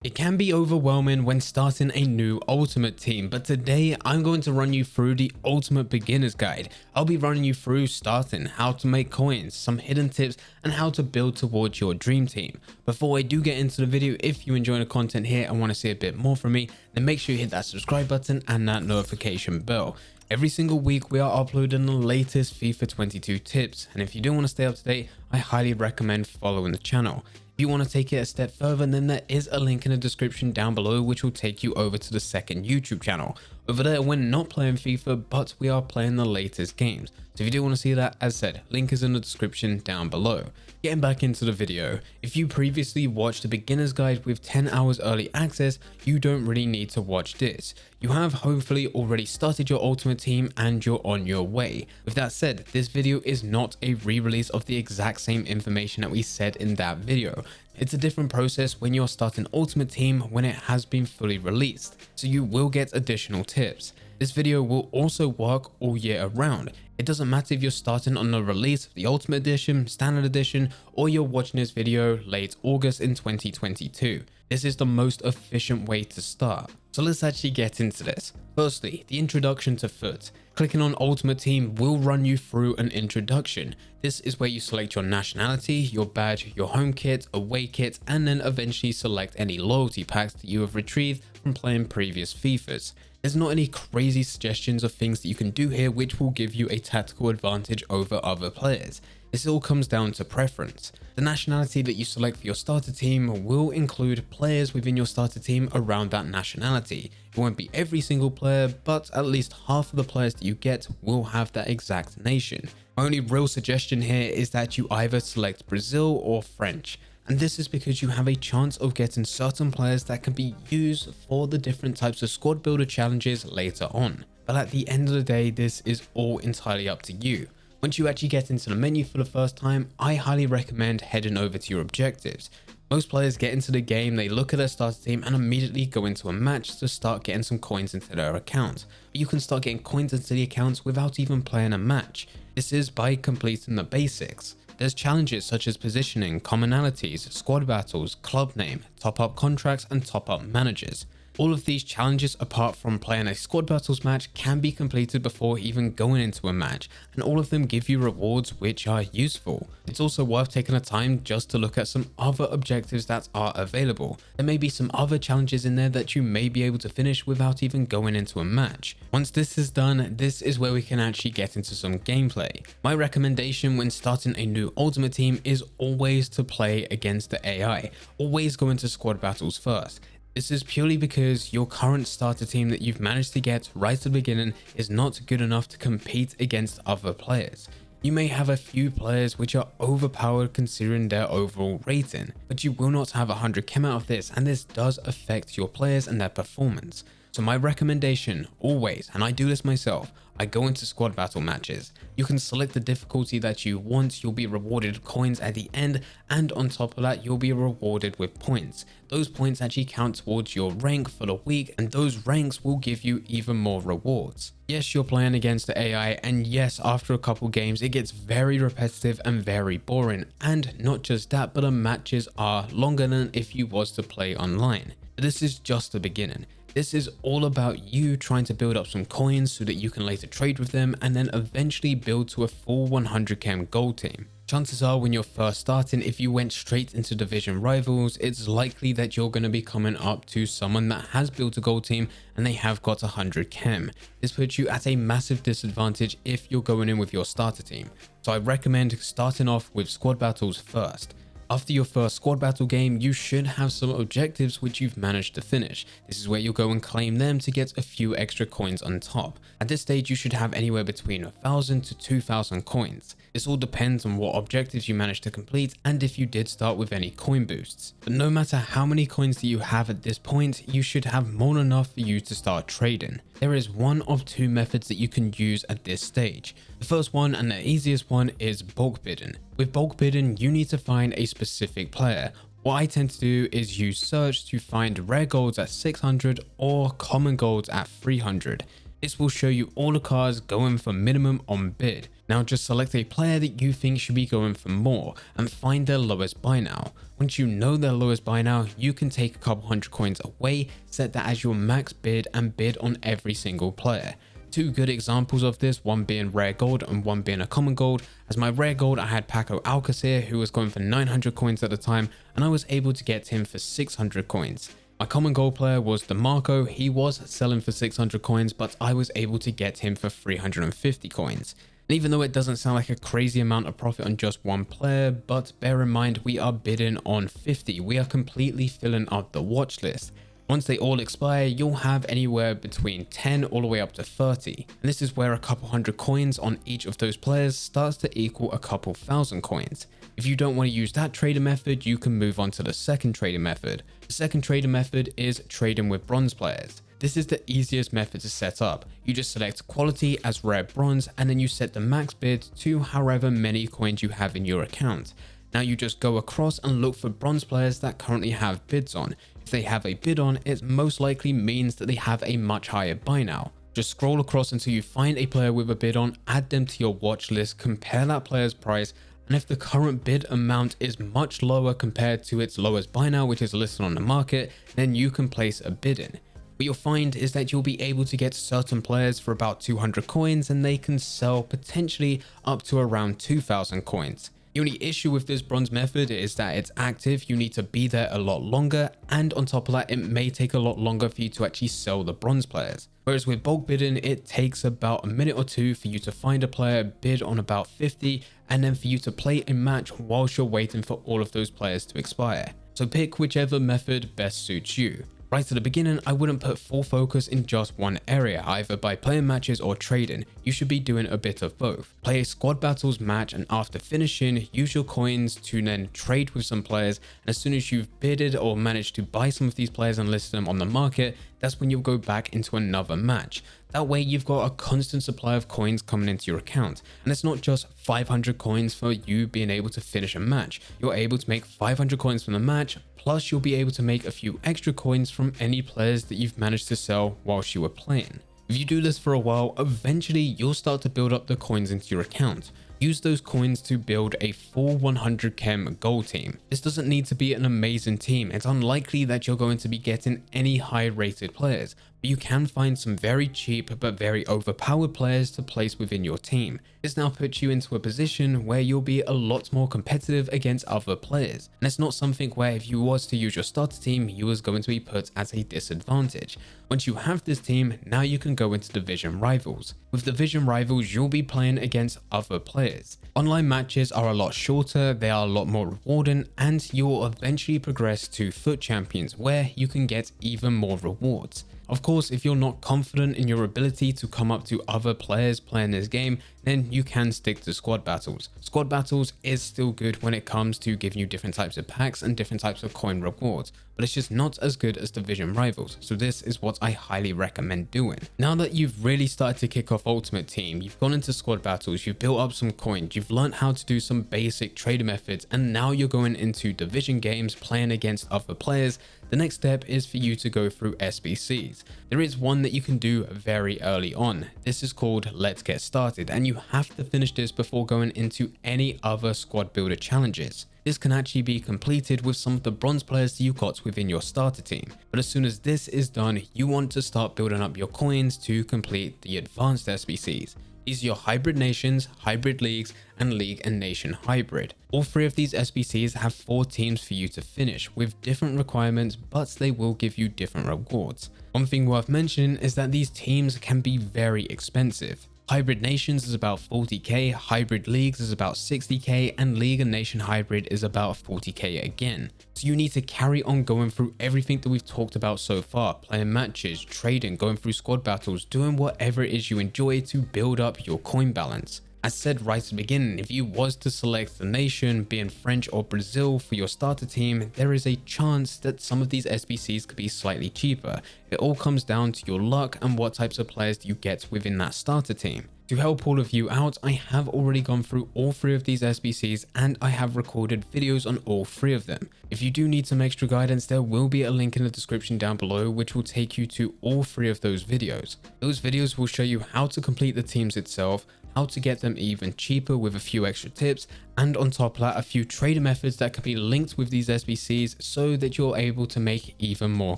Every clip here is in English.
It can be overwhelming when starting a new ultimate team, but today I'm going to run you through the ultimate beginner's guide. I'll be running you through starting, how to make coins, some hidden tips, and how to build towards your dream team. Before I do get into the video, if you enjoy the content here and want to see a bit more from me, then make sure you hit that subscribe button and that notification bell. Every single week we are uploading the latest FIFA 22 tips, and if you do want to stay up to date, I highly recommend following the channel. If you want to take it a step further, then there is a link in the description down below which will take you over to the second YouTube channel. Over there we're not playing FIFA, but we are playing the latest games. So if you do want to see that, as said, link is in the description down below. Getting back into the video, if you previously watched the beginner's guide with 10 hours early access, you don't really need to watch this. You have hopefully already started your ultimate team and you're on your way. With that said, this video is not a re-release of the exact same information that we said in that video. It's a different process when you're starting ultimate team when it has been fully released, so you will get additional tips. This video will also work all year around. It doesn't matter if you're starting on the release of the Ultimate Edition, Standard Edition, or you're watching this video late August in 2022. This is the most efficient way to start. So let's actually get into this. Firstly, the introduction to FUT. Clicking on Ultimate Team will run you through an introduction. This is where you select your nationality, your badge, your home kit, away kit, and then eventually select any loyalty packs that you have retrieved from playing previous FIFAs. There's not any crazy suggestions of things that you can do here which will give you a tactical advantage over other players. This all comes down to preference. The nationality that you select for your starter team will include players within your starter team around that nationality. It won't be every single player, but at least half of the players that you get will have that exact nation. My only real suggestion here is that you either select Brazil or French. And this is because you have a chance of getting certain players that can be used for the different types of squad builder challenges later on. But at the end of the day, this is all entirely up to you. Once you actually get into the menu for the first time, I highly recommend heading over to your objectives. Most players get into the game, they look at their starter team and immediately go into a match to start getting some coins into their account. But you can start getting coins into the accounts without even playing a match. This is by completing the basics. There's challenges such as positioning, commonalities, squad battles, club name, top-up contracts, and top-up managers. All of these challenges, apart from playing a squad battles match, can be completed before even going into a match, and all of them give you rewards which are useful. It's also worth taking the time just to look at some other objectives that are available. There may be some other challenges in there that you may be able to finish without even going into a match. Once this is done, this is where we can actually get into some gameplay. My recommendation when starting a new ultimate team is always to play against the AI. Always go into squad battles first. This is purely because your current starter team that you've managed to get right at the beginning is not good enough to compete against other players. You may have a few players which are overpowered considering their overall rating, but you will not have 100 chem out of this, and this does affect your players and their performance. So my recommendation, always, and I do this myself, I go into squad battle matches. You can select the difficulty that you want, you'll be rewarded coins at the end, and on top of that, you'll be rewarded with points. Those points actually count towards your rank for the week, and those ranks will give you even more rewards. Yes, you're playing against the AI, and yes, after a couple games, it gets very repetitive and very boring. And not just that, but the matches are longer than if you was to play online. But this is just the beginning. This is all about you trying to build up some coins so that you can later trade with them and then eventually build to a full 100 chem gold team. Chances are when you're first starting, if you went straight into division rivals, it's likely that you're going to be coming up to someone that has built a gold team and they have got 100 chem. This puts you at a massive disadvantage if you're going in with your starter team. So I recommend starting off with squad battles first. After your first squad battle game, you should have some objectives which you've managed to finish. This is where you'll go and claim them to get a few extra coins on top. At this stage, you should have anywhere between 1,000 to 2,000 coins. This all depends on what objectives you managed to complete and if you did start with any coin boosts. But no matter how many coins that you have at this point, you should have more than enough for you to start trading. There is one of two methods that you can use at this stage. The first one and the easiest one is bulk bidding. With bulk bidding, you need to find a specific player. What I tend to do is use search to find rare golds at 600 or common golds at 300. This will show you all the cards going for minimum on bid. Now just select a player that you think should be going for more and find their lowest buy now. Once you know their lowest buy now, you can take a couple hundred coins away, set that as your max bid and bid on every single player. Two good examples of this, one being rare gold and one being a common gold. As my rare gold, I had Paco Alcacer, who was going for 900 coins at the time, and I was able to get him for 600 coins. My common gold player was DeMarco. He was selling for 600 coins, but I was able to get him for 350 coins. And even though it doesn't sound like a crazy amount of profit on just one player, but bear in mind we are bidding on 50. We are completely filling up the watch list. Once they all expire, you'll have anywhere between 10 all the way up to 30. And this is where a couple hundred coins on each of those players starts to equal a couple thousand coins. If you don't want to use that trading method, you can move on to the second trading method. The second trading method is trading with bronze players. This is the easiest method to set up. You just select quality as rare bronze, and then you set the max bid to however many coins you have in your account. Now you just go across and look for bronze players that currently have bids on. If they have a bid on, it most likely means that they have a much higher buy now. Just scroll across until you find a player with a bid on, add them to your watch list, compare that player's price, and if the current bid amount is much lower compared to its lowest buy now, which is listed on the market, then you can place a bid in. What you'll find is that you'll be able to get certain players for about 200 coins, and they can sell potentially up to around 2,000 coins. The only issue with this bronze method is that it's active, you need to be there a lot longer, and on top of that, it may take a lot longer for you to actually sell the bronze players. Whereas with bulk bidding, it takes about a minute or two for you to find a player, bid on about 50, and then for you to play a match whilst you're waiting for all of those players to expire. So pick whichever method best suits you. Right at the beginning, I wouldn't put full focus in just one area, either by playing matches or trading. You should be doing a bit of both. Play a squad battles match, and after finishing, use your coins to then trade with some players, and as soon as you've bidded or managed to buy some of these players and list them on the market, that's when you'll go back into another match. That way you've got a constant supply of coins coming into your account, and it's not just 500 coins for you being able to finish a match. You're able to make 500 coins from the match, plus you'll be able to make a few extra coins from any players that you've managed to sell whilst you were playing. If you do this for a while, eventually you'll start to build up the coins into your account. Use those coins to build a full 100 chem gold team. This doesn't need to be an amazing team. It's unlikely that you're going to be getting any high rated players, but you can find some very cheap but very overpowered players to place within your team. This now puts you into a position where you'll be a lot more competitive against other players, and it's not something where if you was to use your starter team, you was going to be put at a disadvantage. Once you have this team, now you can go into division rivals. With division rivals, you'll be playing against other players. Online matches are a lot shorter, they are a lot more rewarding, and you'll eventually progress to FUT champions where you can get even more rewards. Of course, if you're not confident in your ability to come up to other players playing this game, then you can stick to squad battles. Squad battles is still good when it comes to giving you different types of packs and different types of coin rewards, but it's just not as good as division rivals, so this is what I highly recommend doing. Now that you've really started to kick off Ultimate Team, you've gone into squad battles, you've built up some coins, you've learned how to do some basic trading methods, and now you're going into division games playing against other players, the next step is for you to go through SBCs. There is one that you can do very early on. This is called Let's Get Started, and you have to finish this before going into any other squad builder challenges. This can actually be completed with some of the bronze players that you got within your starter team. But as soon as this is done, you want to start building up your coins to complete the advanced SBCs. These are your hybrid nations, hybrid leagues, and league and nation hybrid. All three of these SBCs have 4 teams for you to finish with different requirements, but they will give you different rewards. One thing worth mentioning is that these teams can be very expensive. Hybrid Nations is about 40k, Hybrid Leagues is about 60k, and League and Nation Hybrid is about 40k again. So you need to carry on going through everything that we've talked about so far, playing matches, trading, going through squad battles, doing whatever it is you enjoy to build up your coin balance. As said right at the beginning, if you was to select the nation, being French or Brazil for your starter team, there is a chance that some of these SBCs could be slightly cheaper. It all comes down to your luck and what types of players you get within that starter team. To help all of you out, I have already gone through all 3 of these SBCs and I have recorded videos on all 3 of them. If you do need some extra guidance, there will be a link in the description down below which will take you to all 3 of those videos. Those videos will show you how to complete the teams itself, how to get them even cheaper with a few extra tips, and on top of that, a few trader methods that can be linked with these SBCs so that you're able to make even more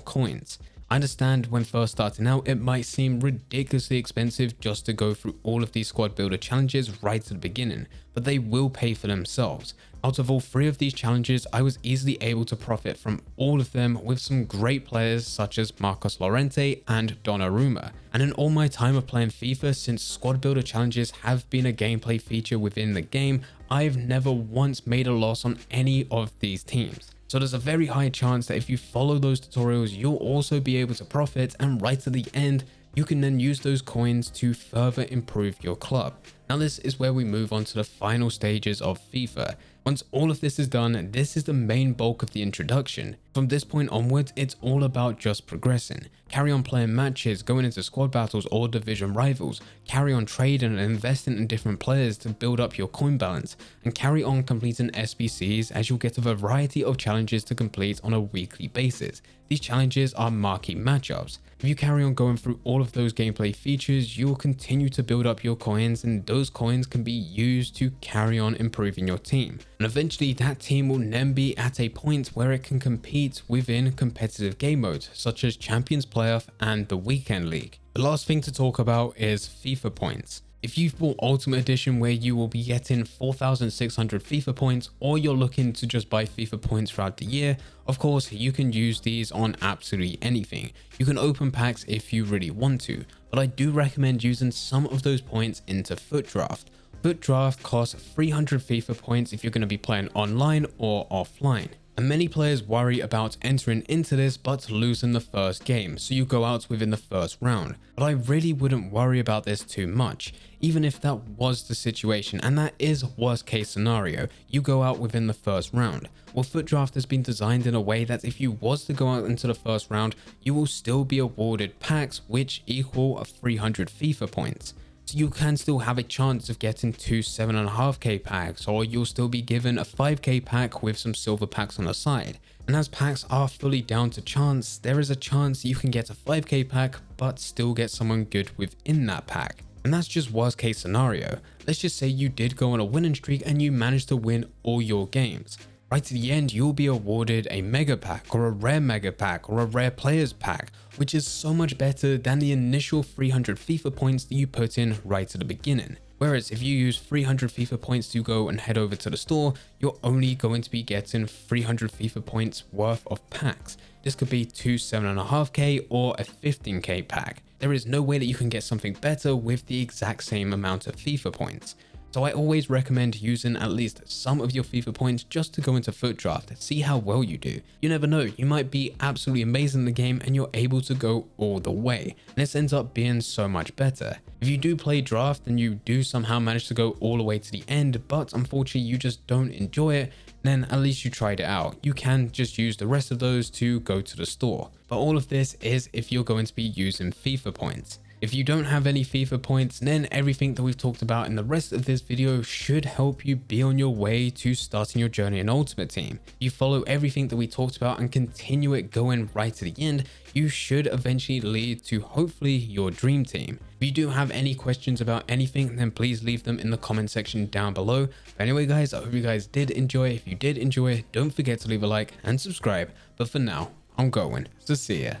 coins. I understand when first starting out, it might seem ridiculously expensive just to go through all of these squad builder challenges right at the beginning, but they will pay for themselves. Out of all 3 of these challenges, I was easily able to profit from all of them with some great players such as Marcos Llorente and Donnarumma. And in all my time of playing FIFA, since squad builder challenges have been a gameplay feature within the game, I've never once made a loss on any of these teams. So there's a very high chance that if you follow those tutorials, you'll also be able to profit, and right at the end, you can then use those coins to further improve your club. Now this is where we move on to the final stages of FIFA. Once all of this is done, this is the main bulk of the introduction. From this point onwards, it's all about just progressing. Carry on playing matches, going into squad battles or division rivals, carry on trading and investing in different players to build up your coin balance, and carry on completing SBCs as you'll get a variety of challenges to complete on a weekly basis. These challenges are marquee matchups. If you carry on going through all of those gameplay features, you will continue to build up your coins, and those coins can be used to carry on improving your team. And eventually that team will then be at a point where it can compete within competitive game modes such as Champions Playoff and the Weekend League. The last thing to talk about is FIFA points. If you've bought Ultimate Edition where you will be getting 4,600 FIFA points, or you're looking to just buy FIFA points throughout the year, of course you can use these on absolutely anything. You can open packs if you really want to, but I do recommend using some of those points into FUT Draft. FUT Draft costs 300 FIFA points if you're going to be playing online or offline. And many players worry about entering into this but losing the first game, so you go out within the first round. But I really wouldn't worry about this too much. Even if that was the situation, and that is worst case scenario, you go out within the first round. Well, FUT Draft has been designed in a way that if you was to go out into the first round, you will still be awarded packs which equal 300 FIFA points. So you can still have a chance of getting 2 7.5k packs, or you'll still be given a 5k pack with some silver packs on the side. And as packs are fully down to chance, there is a chance you can get a 5k pack but still get someone good within that pack. And that's just worst case scenario. Let's just say you did go on a winning streak and you managed to win all your games. Right to the end, you'll be awarded a mega pack or a rare mega pack or a rare players pack, which is so much better than the initial 300 FIFA points that you put in right at the beginning. Whereas if you use 300 FIFA points to go and head over to the store, you're only going to be getting 300 FIFA points worth of packs. This could be 2 7.5k or a 15k pack. There is no way that you can get something better with the exact same amount of FIFA points. So I always recommend using at least some of your FIFA points just to go into FUT Draft, see how well you do. You never know, you might be absolutely amazing in the game and you're able to go all the way, and this ends up being so much better. If you do play draft and you do somehow manage to go all the way to the end, but unfortunately you just don't enjoy it, then at least you tried it out. You can just use the rest of those to go to the store. But all of this is if you're going to be using FIFA points. If you don't have any FIFA points, then everything that we've talked about in the rest of this video should help you be on your way to starting your journey in Ultimate Team. If you follow everything that we talked about and continue it going right to the end, you should eventually lead to hopefully your dream team. If you do have any questions about anything, then please leave them in the comment section down below. But anyway guys, I hope you guys did enjoy. If you did enjoy, don't forget to leave a like and subscribe. But for now, I'm going to see ya.